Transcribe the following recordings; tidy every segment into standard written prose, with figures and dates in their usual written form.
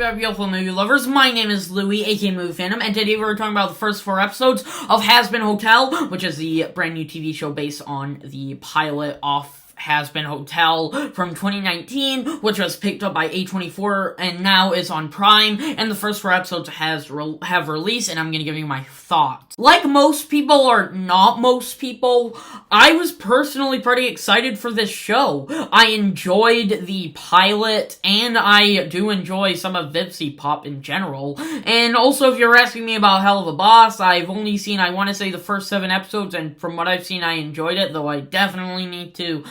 there, beautiful movie lovers? My name is Louie, aka Movie Phantom, and today we're talking about the first 4 episodes of Hazbin Hotel, which is the brand new TV show based on the pilot off Hazbin Hotel from 2019, which was picked up by A24 and now is on Prime, and the first 4 episodes have released, and I'm gonna give you my thoughts. Like most people, or not most people, I was personally pretty excited for this show. I enjoyed the pilot, and I do enjoy some of Vivsy Pop in general. And also, if you're asking me about Hell of a Boss, I've only seen, I want to say, the first 7 episodes, and from what I've seen, I enjoyed it, though I definitely need to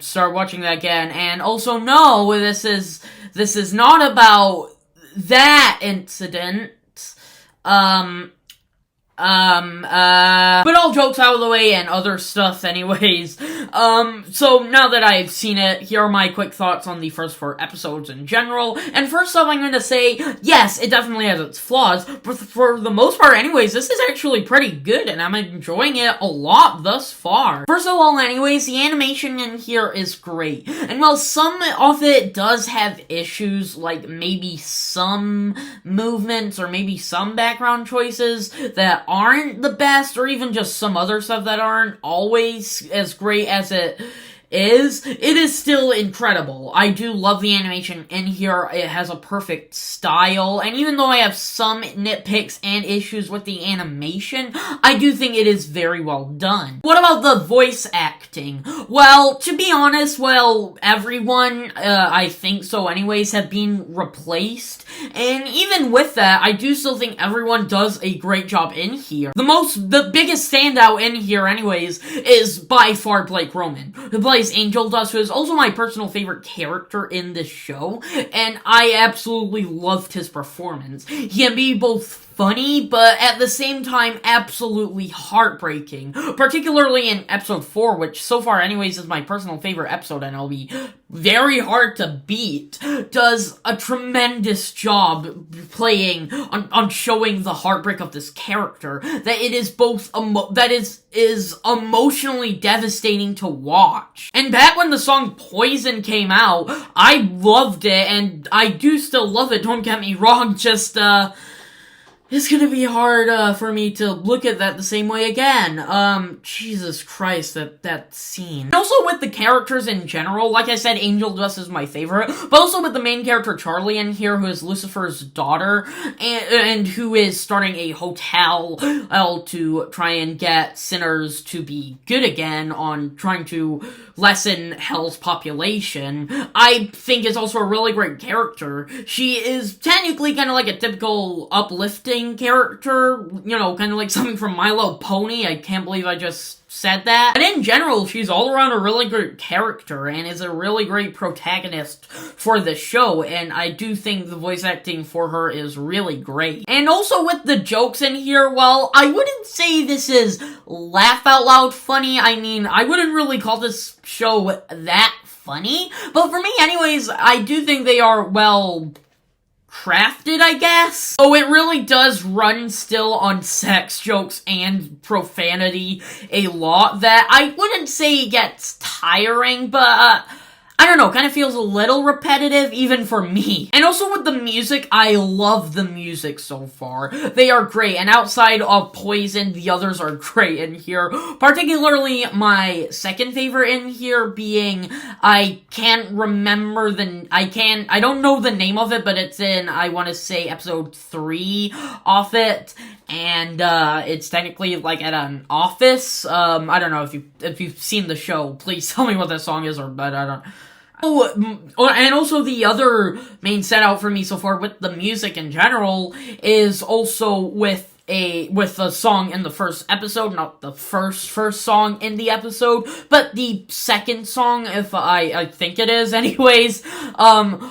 start watching that again. And also, no, this is not about that incident. But all jokes out of the way and other stuff anyways. So now that I've seen it, here are my quick thoughts on the first 4 episodes in general. And first off, I'm gonna say, yes, it definitely has its flaws, but for the most part anyways, this is actually pretty good, and I'm enjoying it a lot thus far. First of all, anyways, the animation in here is great. And while some of it does have issues, like maybe some movements or maybe some background choices that aren't the best, or even just some other stuff that aren't always as great as it is still incredible. I do love the animation in here. It has a perfect style, and even though I have some nitpicks and issues with the animation, I do think it is very well done. What about the voice acting? Well, to be honest, everyone, I think so anyways, have been replaced, and even with that, I do still think everyone does a great job in here. The biggest standout in here anyways is by far Blake Roman, who plays Angel Dust, who is also my personal favorite character in this show, and I absolutely loved his performance. He can be both funny, but at the same time, absolutely heartbreaking. Particularly in episode 4, which so far anyways is my personal favorite episode, and it'll be very hard to beat, does a tremendous job playing on showing the heartbreak of this character, that it is both, is emotionally devastating to watch. And back when the song Poison came out, I loved it, and I do still love it, don't get me wrong, just, it's gonna be hard, for me to look at that the same way again. Jesus Christ, that scene. And also with the characters in general, like I said, Angel Dust is my favorite, but also with the main character Charlie in here, who is Lucifer's daughter, and who is starting a hotel, to try and get sinners to be good again, on trying to lessen hell's population. I think is also a really great character. She is technically kind of like a typical uplifting character, you know, kind of like something from My Little Pony. I can't believe I just said that. But in general, she's all around a really good character and is a really great protagonist for the show, and I do think the voice acting for her is really great. And also with the jokes in here, well, I wouldn't say this is laugh out loud funny. I mean, I wouldn't really call this show that funny, but for me anyways, I do think they are well crafted, I guess. Oh, it really does run still on sex jokes and profanity a lot, that I wouldn't say gets tiring, but I don't know, kind of feels a little repetitive, even for me. And also with the music, I love the music so far. They are great, and outside of Poison, the others are great in here. Particularly my second favorite in here being, I don't know the name of it, but it's in, I want to say, episode 3 of it. And, it's technically, like, at an office. I don't know if you've seen the show, please tell me what that song is, but I don't. Oh, and also the other main set out for me so far with the music in general is also with a song in the first episode, not the first song in the episode, but the second song, if I think it is anyways,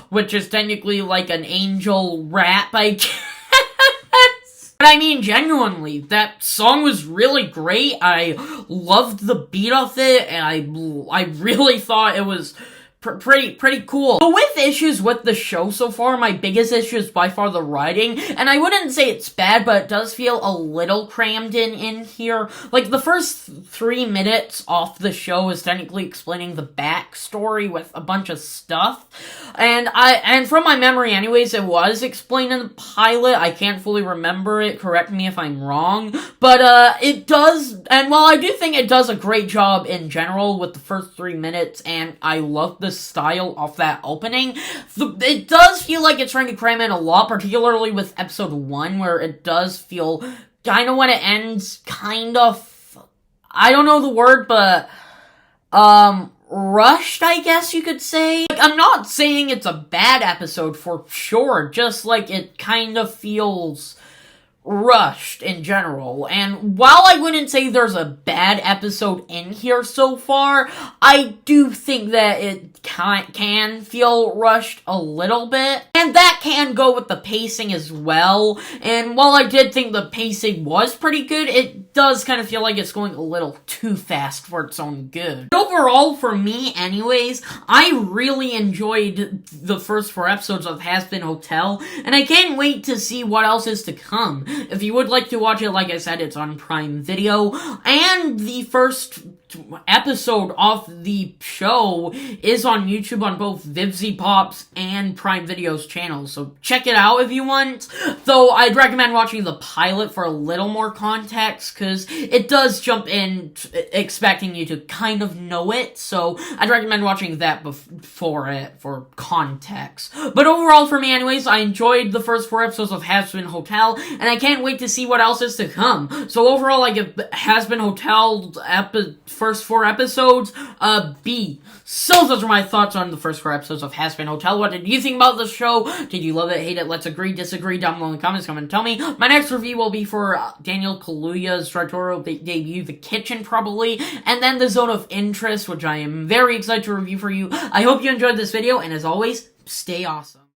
which is technically like an angel rap, I guess. But I mean, genuinely, that song was really great. I loved the beat of it, and I really thought it was pretty cool. But with issues with the show so far, my biggest issue is by far the writing, and I wouldn't say it's bad, but it does feel a little crammed in here. Like, the first 3 minutes off the show is technically explaining the backstory with a bunch of stuff, and from my memory anyways, it was explained in the pilot. I can't fully remember it, correct me if I'm wrong, but it does, and while I do think it does a great job in general with the first 3 minutes, and I love the style of that opening, it does feel like it's trying to cram in a lot, particularly with episode 1, where it does feel kind of when it ends, kind of, I don't know the word, but, rushed, I guess you could say. Like, I'm not saying it's a bad episode for sure, just like it kind of feels rushed in general. And while I wouldn't say there's a bad episode in here so far, I do think that it can feel rushed a little bit. And that can go with the pacing as well. And while I did think the pacing was pretty good, it does kind of feel like it's going a little too fast for its own good. But overall, for me anyways, I really enjoyed the first 4 episodes of Hazbin Hotel, and I can't wait to see what else is to come. If you would like to watch it, like I said, it's on Prime Video, and the first episode of the show is on YouTube on both Vivzy Pops and Prime Video's channels, so check it out if you want. Though I'd recommend watching the pilot for a little more context, because it does jump in expecting you to kind of know it, so I'd recommend watching that before it for context. But overall, for me anyways, I enjoyed the first 4 episodes of Hazbin Hotel, and I can't wait to see what else is to come. So overall, I give Hazbin Hotel first 4 episodes B. So those are my thoughts on the first 4 episodes of Hazbin Hotel. What did you think about the show? Did you love it, hate it? Let's agree, disagree down below in the comments. Come and tell me. My next review will be for Daniel Kaluuya's directorial debut, The Kitchen, probably, and then The Zone of Interest, which I am very excited to review for you. I hope you enjoyed this video, and as always, stay awesome.